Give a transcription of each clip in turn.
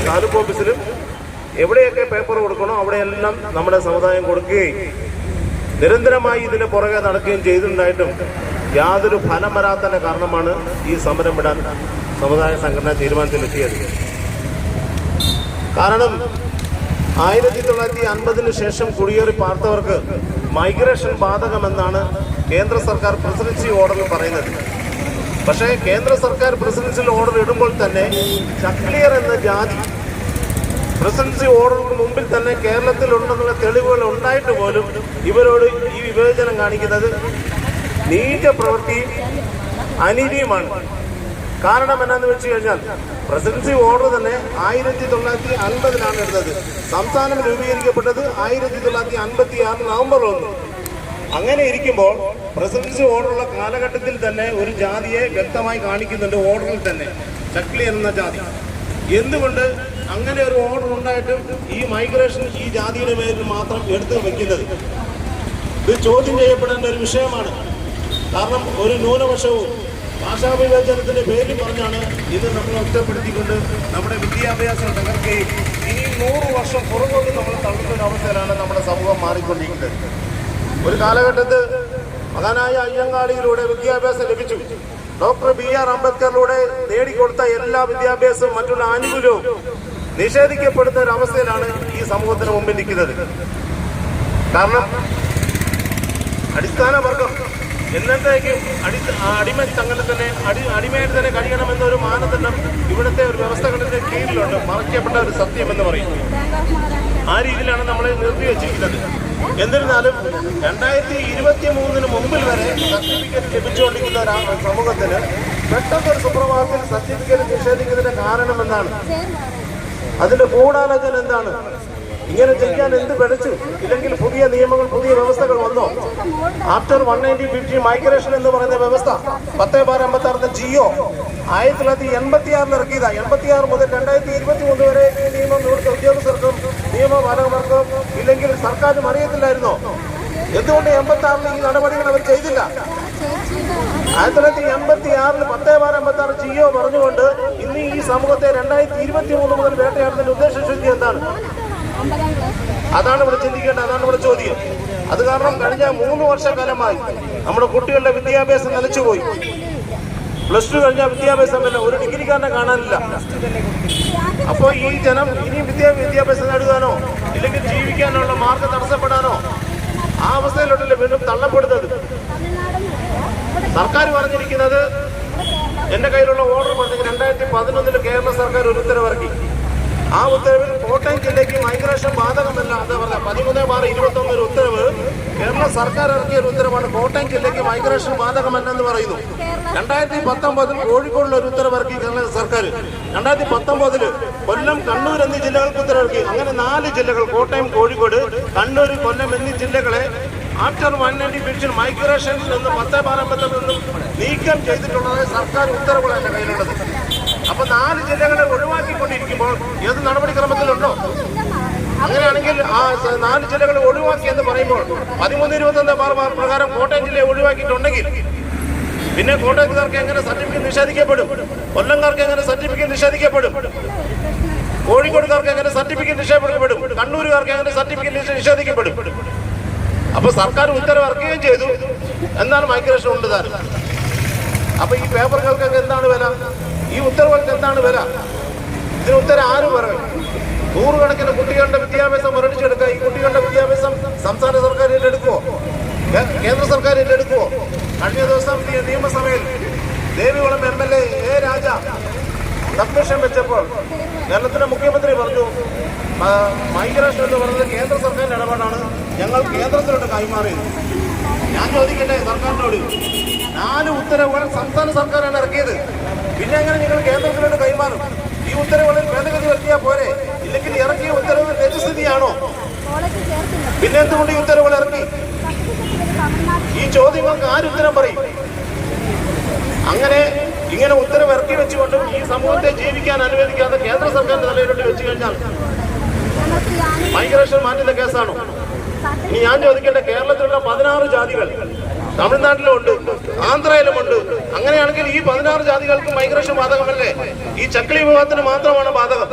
താലൂക്ക് ഓഫീസിലും എവിടെയൊക്കെ പേപ്പർ കൊടുക്കണോ അവിടെയെല്ലാം നമ്മുടെ സമുദായം കൊടുക്കുകയും നിരന്തരമായി ഇതിന് പുറകെ നടക്കുകയും ചെയ്തിട്ടുണ്ടായിട്ടും യാതൊരു ഫലം വരാത്തതിന്റെ കാരണമാണ് ഈ സമരം വിടാൻ സമുദായ സംഘടന തീരുമാനത്തിലെത്തിയത്. കാരണം 1950 ശേഷം കുടിയേറി പാർത്തവർക്ക് മൈഗ്രേഷൻ ബാധകമെന്നാണ് കേന്ദ്ര സർക്കാർ പ്രസിഡൻസി ഓർഡറിൽ പറയുന്നത്. പക്ഷേ കേന്ദ്ര സർക്കാർ പ്രസിഡൻഷ്യൽ ഓർഡർ ഇടുമ്പോൾ തന്നെ ചക്ലിയർ എന്ന ജാതി പ്രസിഡൻസി ഓർഡർക്ക് മുമ്പിൽ തന്നെ കേരളത്തിലുണ്ടെന്നുള്ള തെളിവുകൾ ഉണ്ടായിട്ട് പോലും ഇവരോട് ഈ വിവേചനം കാണിക്കുന്നത് നീച പ്രവൃത്തിയും അനീതിയുമാണ്. കാരണം എന്നാന്ന് വെച്ച് കഴിഞ്ഞാൽ പ്രസിഡൻസി ഓർഡർ തന്നെ 1950 എടുത്തത്. സംസ്ഥാനം രൂപീകരിക്കപ്പെട്ടത് 1956 നവംബർ 1. അങ്ങനെ ഇരിക്കുമ്പോൾ പ്രസിഡൻസി ഓർഡറുള്ള കാലഘട്ടത്തിൽ തന്നെ ഒരു ജാതിയെ വ്യക്തമായി കാണിക്കുന്നുണ്ട് ഓർഡറിൽ തന്നെ, ചക്ലി എന്ന ജാതി. എന്തുകൊണ്ട് അങ്ങനെ ഒരു ഓർഡർ ഉണ്ടായിട്ടും ഈ മൈഗ്രേഷൻ ഈ ജാതിയുടെ പേരിൽ മാത്രം എടുത്തു വെക്കുന്നത്? ഇത് ചോദ്യം ചെയ്യപ്പെടേണ്ട ഒരു വിഷയമാണ്. കാരണം ഒരു ന്യൂനപക്ഷവും ഭാഷാ വിവേചനത്തിന്റെ പേരിൽ പറഞ്ഞാണ് ഇത് നമ്മൾ ഒറ്റപ്പെടുത്തിക്കൊണ്ട് നമ്മുടെ വിദ്യാഭ്യാസം തകർക്കുകയും ഇനി 100 വർഷം പുറകോട്ട് നമ്മൾ തള്ളുന്ന ഒരു അവസ്ഥയിലാണ് നമ്മുടെ സമൂഹം മാറിക്കൊണ്ടിരിക്കുന്നത്. ഒരു കാലഘട്ടത്തിൽ മഹാനായ അയ്യങ്കാളിയിലൂടെ വിദ്യാഭ്യാസം ലഭിച്ചു. ഡോക്ടർ BR അംബേദ്കറിലൂടെ നേടിക്കൊടുത്ത എല്ലാ വിദ്യാഭ്യാസവും മറ്റുള്ള ആനുകൂല്യവും നിഷേധിക്കപ്പെടുന്ന ഒരു അവസ്ഥയിലാണ് ഈ സമൂഹത്തിന് മുമ്പിൽ നിൽക്കുന്നത്. കാരണം അടിസ്ഥാന വർഗം എന്നത്തേക്കും അടിമ തങ്ങളെ തന്നെ അടിമയായിട്ട് തന്നെ കഴിയണമെന്നൊരു മാനദണ്ഡം ഇവിടുത്തെ ഒരു വ്യവസ്ഥകളുടെ കീഴിലുണ്ട്. മറയ്ക്കപ്പെട്ട ഒരു സത്യം എന്ന് പറയുന്നത് ആ രീതിയിലാണ് നമ്മളെ നിർത്തിവെച്ചിരിക്കുന്നത്. എന്നിരുന്നാലും 2023 മുമ്പിൽ വരെ സർട്ടിഫിക്കറ്റ് ലഭിച്ചുകൊണ്ടിരിക്കുന്ന ഒരു സമൂഹത്തിന് പെട്ടെന്നൊരു സുപ്രഭാതത്തിൽ സർട്ടിഫിക്കറ്റ് നിഷേധിക്കുന്നതിന്റെ കാരണം എന്താണ്? അതിന്റെ ഗൂഢാലോചന എന്താണ്? ഇങ്ങനെ ചെയ്യാൻ എന്ത് പഠിച്ചു? ഇല്ലെങ്കിൽ പുതിയ നിയമങ്ങൾ, പുതിയ വ്യവസ്ഥകൾ വന്നോ? ആഫ്റ്റർ 190-50 മൈഗ്രേഷൻ എന്ന് പറയുന്ന വ്യവസ്ഥ 10/56 GO 1986 ഇറക്കിയതാ. 86 മുതൽ 2023 വരെ ഈ നിയമം ഇവിടുത്തെ ഉദ്യോഗസ്ഥർക്കും നിയമപാലകർക്കും ഇല്ലെങ്കിൽ സർക്കാരും അറിയത്തില്ലായിരുന്നോ? എന്തുകൊണ്ട് 86 ഈ നടപടികൾ അവർ ചെയ്തില്ല? 1986 10/56 GO പറഞ്ഞുകൊണ്ട് ഇന്ന് ഈ സമൂഹത്തെ 2023 മുതൽ വേട്ടയാടുന്നതിന്റെ ഉദ്ദേശശുദ്ധി എന്താണ്? അതാണ് ഇവിടെ ചിന്തിക്കേണ്ടത്, അതാണ് ഇവിടെ ചോദ്യം. അത് കാരണം കഴിഞ്ഞ 3 വർഷക്കാലമായി നമ്മുടെ കുട്ടികളുടെ വിദ്യാഭ്യാസം നിലച്ചുപോയി. +2 കഴിഞ്ഞ വിദ്യാഭ്യാസമല്ല, ഒരു ഡിഗ്രിക്കാരനെ കാണാനില്ല. അപ്പോൾ ഈ ജനം ഇനിയും വിദ്യാഭ്യാസം നേടുവാനോ ഇല്ലെങ്കിൽ ജീവിക്കാനുള്ള മാർഗം തടസ്സപ്പെടാനോ ആ അവസ്ഥയിലോട്ടല്ലേ വീണ്ടും തള്ളപ്പെടുന്നത്. സർക്കാർ പറഞ്ഞിരിക്കുന്നത്, എന്റെ കയ്യിലുള്ള ഓർഡർ പറഞ്ഞെങ്കിൽ 2011 കേരള സർക്കാർ ഒരു ഉത്തരവിറക്കി. ആ ഉത്തരവിൽ കോട്ടയം ജില്ലയ്ക്ക് മൈഗ്രേഷൻ ബാധകമല്ല. അത് പറഞ്ഞ 13/21 ഒരു ഉത്തരവ് കേരള സർക്കാർ ഇറക്കിയ ഒരു ഉത്തരവാണ്. കോട്ടയം ജില്ലയ്ക്ക് മൈഗ്രേഷൻ ബാധകമല്ലെന്ന് പറയുന്നു. 2019 കോഴിക്കോടിൽ ഒരു ഉത്തരവിറക്കി കേരള സർക്കാർ. 2019 കൊല്ലം, കണ്ണൂർ എന്നീ ജില്ലകൾക്ക് ഉത്തരവിറക്കി. അങ്ങനെ 4 ജില്ലകൾ, കോട്ടയം, കോഴിക്കോട്, കണ്ണൂർ, കൊല്ലം എന്നീ ജില്ലകളെ ആഫ്റ്റർ 190 മൈഗ്രേഷൻ എന്ന് 10/56 നീക്കം ചെയ്തിട്ടുള്ളത് സർക്കാർ ഉത്തരവുകൾ എന്റെ കയ്യിലുള്ളത്. അപ്പൊ 4 ജില്ലകളെ ഒഴിവാക്കിക്കൊണ്ടിരിക്കുമ്പോൾ ഏത് നടപടിക്രമത്തിലുണ്ടോ? അങ്ങനെയാണെങ്കിൽ ആ 4 ജില്ലകളെ ഒഴിവാക്കി എന്ന് പറയുമ്പോൾ 13-21 പ്രകാരം കോട്ടയം ജില്ലയെ ഒഴിവാക്കിയിട്ടുണ്ടെങ്കിൽ പിന്നെ കോട്ടയത്തുകാർക്ക് എങ്ങനെ സർട്ടിഫിക്കറ്റ് നിഷേധിക്കപ്പെടും? കൊല്ലംകാർക്ക് എങ്ങനെ സർട്ടിഫിക്കറ്റ് നിഷേധിക്കപ്പെടും? കോഴിക്കോടുകാർക്ക് എങ്ങനെ സർട്ടിഫിക്കറ്റ് നിഷേധിക്കപ്പെടും? കണ്ണൂരുകാർക്ക് എങ്ങനെ സർട്ടിഫിക്കറ്റ് നിഷേധിക്കപ്പെടും? അപ്പൊ സർക്കാർ ഉത്തരവ് ഇറക്കുകയും ചെയ്തു, എന്താണ് മൈഗ്രേഷൻ ഉണ്ട് താൻ. അപ്പൊ ഈ പേപ്പറുകൾക്കൊക്കെ എന്താണ് വില? ഈ ഉത്തരവുകൾക്ക് എന്താണ് വില? ഇതിന് ഉത്തരം ആരും പറയും? 100 കണക്കിന് കുട്ടികളുടെ വിദ്യാഭ്യാസം മുരടിച്ചെടുക്കുക. ഈ കുട്ടികളുടെ വിദ്യാഭ്യാസം സംസ്ഥാന സർക്കാർ ഏറ്റെടുക്കുമോ? കേന്ദ്ര സർക്കാർ ഏറ്റെടുക്കുമോ? കഴിഞ്ഞ ദിവസം നിയമസഭയിൽ Devikulam MLA A. Raja submission വെച്ചപ്പോൾ കേരളത്തിലെ മുഖ്യമന്ത്രി പറഞ്ഞു, മൈഗ്രേഷൻ എന്ന് പറയുന്നത് കേന്ദ്ര സർക്കാരിന്റെ ഇടപാടാണ്, ഞങ്ങൾ കേന്ദ്രത്തിലോട്ട് കൈമാറിയത്. ഞാൻ ചോദിക്കട്ടെ സർക്കാരിനോട്, 4 ഉത്തരവുകൾ സംസ്ഥാന സർക്കാരാണ് ഇറക്കിയത്, പിന്നെ എങ്ങനെ നിങ്ങൾ കേന്ദ്രത്തിലോട്ട് കൈമാറും? ഈ ഉത്തരവുകളിൽ ഭേദഗതി വരുത്തിയാൽ പോരെ? ഇല്ലെങ്കിൽ ഇറക്കിയ ഉത്തരവ് രജസ്ഥിതിയാണോ? പിന്നെ എന്തുകൊണ്ട് ഈ ഉത്തരവുകൾ ഇറക്കി? ഈ ചോദ്യങ്ങൾക്ക് ആര് ഉത്തരം പറയും? അങ്ങനെ ഇങ്ങനെ ഉത്തരവ് ഇറക്കി വെച്ചുകൊണ്ടും ഈ സമൂഹത്തെ ജീവിക്കാൻ അനുവദിക്കാതെ കേന്ദ്ര സർക്കാരിന്റെ നിലയിലോട്ട് വെച്ചു കഴിഞ്ഞാൽ മൈഗ്രേഷൻ മാറ്റുന്ന കേസാണോ? ഇനി ഞാൻ ചോദിക്കട്ടെ, കേരളത്തിലുള്ള 16 ജാതികൾ തമിഴ്നാട്ടിലുമുണ്ട്, ആന്ധ്രയിലുമുണ്ട്. അങ്ങനെയാണെങ്കിൽ ഈ 16 ജാതികൾക്ക് മൈഗ്രേഷൻ ബാധകമല്ലേ? ഈ ചക്ലി വിഭാഗത്തിന് മാത്രമാണ് ബാധകം.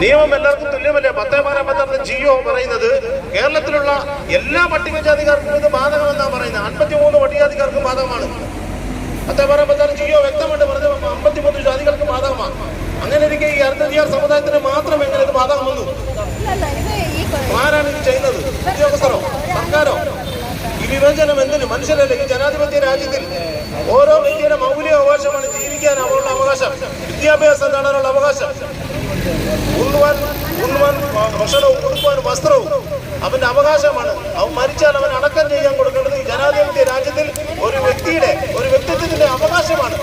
നിയമം എല്ലാവർക്കും തുല്യമല്ലേ? 10-56 ജിയോ പറയുന്നത് കേരളത്തിലുള്ള എല്ലാ പട്ടികജാതിക്കാർക്കും ഇത് ബാധകമെന്നാണ് പറയുന്നത്. 53 പട്ടികജാതിക്കാർക്കും ബാധകമാണ്. 10-56 ജിയോ വ്യക്തമായിട്ട് പറഞ്ഞ 53 ജാതികൾക്ക് ബാധകമാണ്. അങ്ങനെ ഇരിക്കെ ഈ അർദ്ധജാതി സമുദായത്തിന് മാത്രം എങ്ങനെ ഇത് ബാധകം വന്നു? ആരാണ് ഇത് ചെയ്യുന്നത്? ഉദ്യോഗസ്ഥരോ സർക്കാരോ? ഈ വിവേചനം എന്തിന്? മനുഷ്യരല്ലേ? ഈ ജനാധിപത്യ രാജ്യത്തിൽ ഓരോ വ്യക്തിയുടെ മൗലിക അവകാശമാണ് ജീവിക്കാൻ അവളുടെ അവകാശം, വിദ്യാഭ്യാസം നേടാനുള്ള അവകാശം, ഉണ്ണുവാൻ ഭക്ഷണവും ഉടുക്കുവാൻ വസ്ത്രവും അവന്റെ അവകാശമാണ്. അവൻ മരിച്ചാൽ അവൻ അടക്കം ചെയ്യാൻ കൊടുക്കേണ്ടത് ഈ ജനാധിപത്യ രാജ്യത്തിൽ ഒരു വ്യക്തിയുടെ വ്യക്തിത്വത്തിന്റെ അവകാശമാണ്.